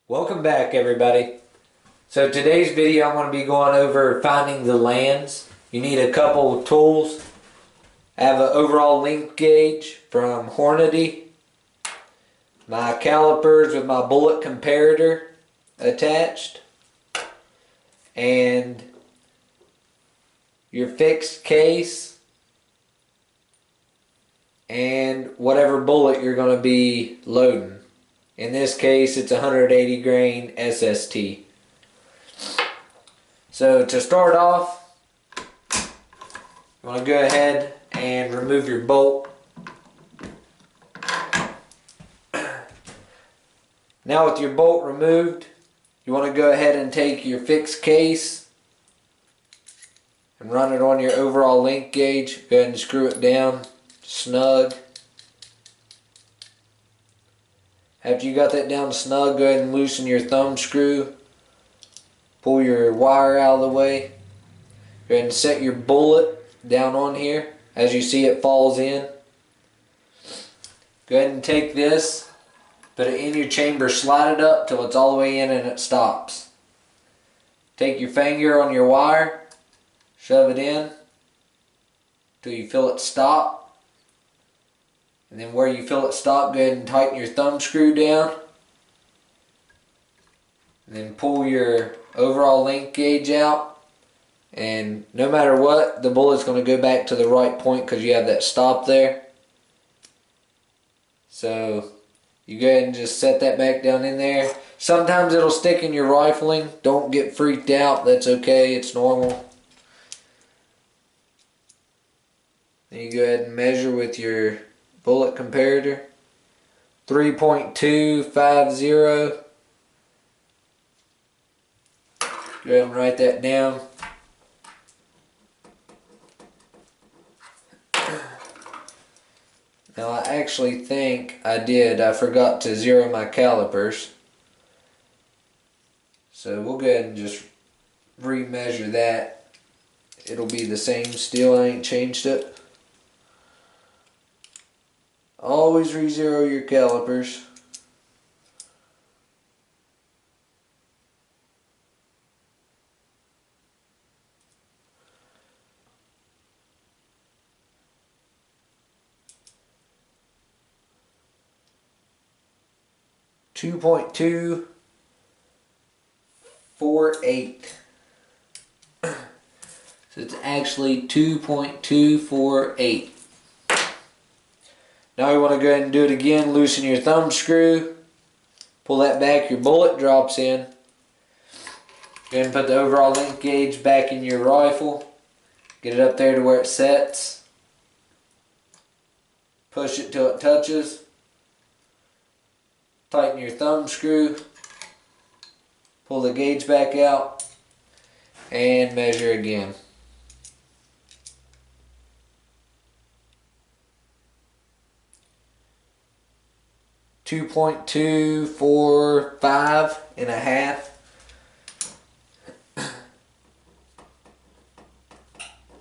Welcome back, everybody. So today's video I'm going to be going over finding the lands. You need a couple of tools. I have an overall length gauge from Hornady, my calipers with my bullet comparator attached, and your fixed case, and whatever bullet you're going to be loading. In this case, it's 180 grain SST. So to start off, you want to go ahead and remove your bolt. Now with your bolt removed, you want to go ahead and take your fixed case and run it on your overall length gauge. Go ahead and screw it down snug. After you got that down snug, go ahead and loosen your thumb screw. Pull your wire out of the way. Go ahead and set your bullet down on here. As you see, it falls in. Go ahead and take this, put it in your chamber, slide it up till it's all the way in and it stops. Take your finger on your wire, shove it in till you feel it stop. And then where you feel it stop, go ahead and tighten your thumb screw down. And then pull your overall length gauge out. And no matter what, the bullet's going to go back to the right point because you have that stop there. So you go ahead and just set that back down in there. Sometimes it'll stick in your rifling. Don't get freaked out. That's okay. It's normal. Then you go ahead and measure with your bullet comparator. 3.250. Go ahead and write that down. Now I actually think I forgot to zero my calipers. So we'll go ahead and just remeasure that. It'll be the same still, I ain't changed it. Always re-zero your calipers. .248. So it's actually 2.248. Now you want to go ahead and do it again. Loosen your thumb screw. Pull that back. Your bullet drops in. Go ahead and put the overall length gauge back in your rifle. Get it up there to where it sets. Push it till it touches. Tighten your thumb screw. Pull the gauge back out. And measure again. .245 and a half.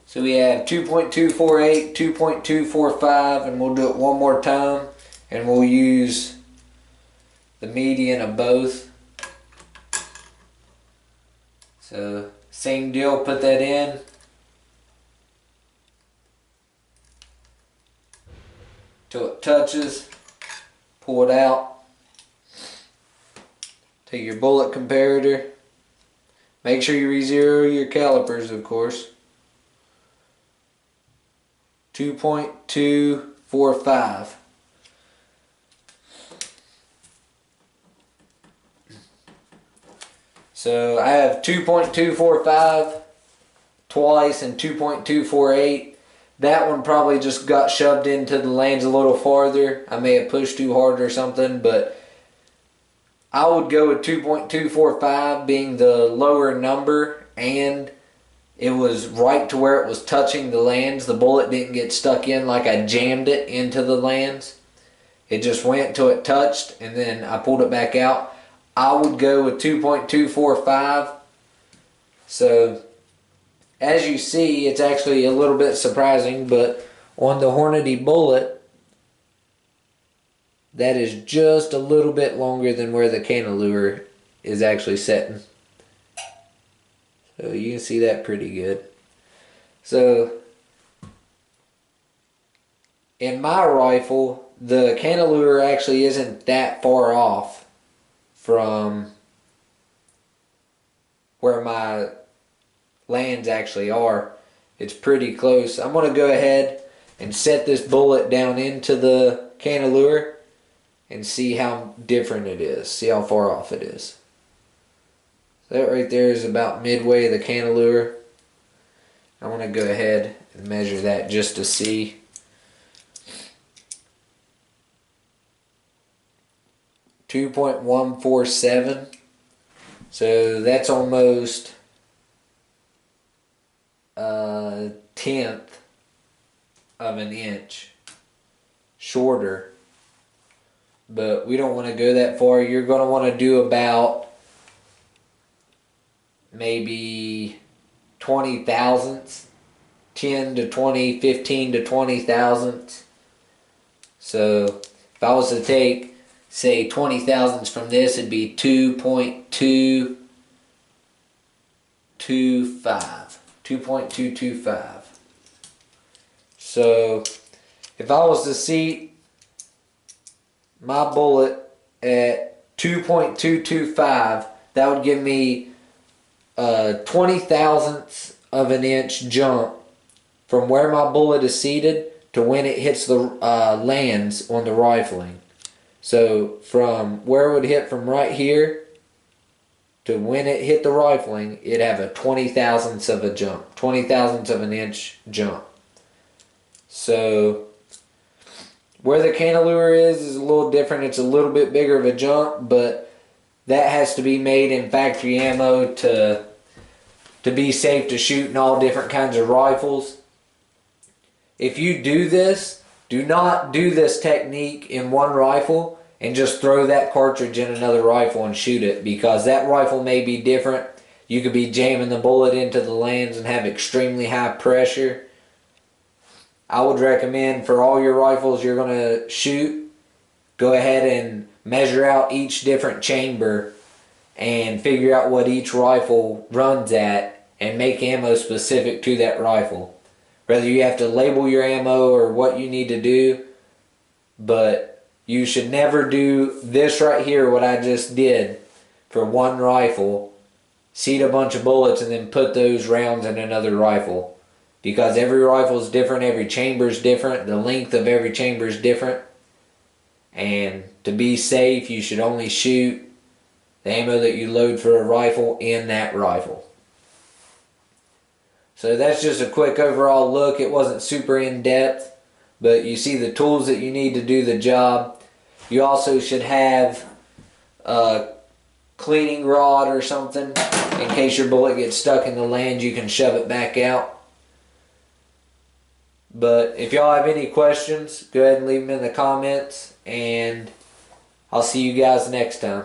So we have 2.248, 2.245, and we'll do it one more time, and we'll use the median of both. So same deal, put that in. Till it touches. Pull it out. Take your bullet comparator. Make sure you re-zero your calipers, of course. 2.245. So I have 2.245 twice and 2.248. That one probably just got shoved into the lands a little farther. I may have pushed too hard or something, but I would go with 2.245 being the lower number, and it was right to where it was touching the lands. The bullet didn't get stuck in like I jammed it into the lands. It just went till it touched, and then I pulled it back out. I would go with 2.245. So as you see, it's actually a little bit surprising, but on the Hornady bullet, that is just a little bit longer than where the cantilever is actually setting. So you can see that pretty good. So in my rifle, the cantilever actually isn't that far off from where my lands actually are. It's pretty close. I'm going to go ahead and set this bullet down into the cantilever and see how different it is. See how far off it is. That right there is about midway of the cantilever. I want to go ahead and measure that just to see. .147. So that's almost a tenth of an inch shorter. But we don't want to go that far. You're going to want to do about maybe 20 thousandths, 10 to 20, 15 to 20 thousandths. So if I was to take, say, 20 thousandths from this, it'd be 2.225. 2.225. So if I was to seat my bullet at 2.225, that would give me 20 thousandths of an inch jump from where my bullet is seated to when it hits the lands on the rifling. So from where it would hit from right here to when it hit the rifling, it'd have a 20 thousandths of a jump, 20 thousandths of an inch jump. So where the cantilever is a little different. It's a little bit bigger of a jump, but that has to be made in factory ammo to be safe to shoot in all different kinds of rifles. If you do this, do not do this technique in one rifle and just throw that cartridge in another rifle and shoot it, because that rifle may be different. You could be jamming the bullet into the lands and have extremely high pressure. I would recommend for all your rifles you're going to shoot, go ahead and measure out each different chamber and figure out what each rifle runs at and make ammo specific to that rifle. Whether you have to label your ammo or what you need to do, but you should never do this right here, what I just did for one rifle, seat a bunch of bullets and then put those rounds in another rifle. Because every rifle is different, every chamber is different, the length of every chamber is different. And to be safe, you should only shoot the ammo that you load for a rifle in that rifle. So that's just a quick overall look. It wasn't super in-depth, but you see the tools that you need to do the job. You also should have a cleaning rod or something in case your bullet gets stuck in the land, you can shove it back out. But if y'all have any questions, go ahead and leave them in the comments, and I'll see you guys next time.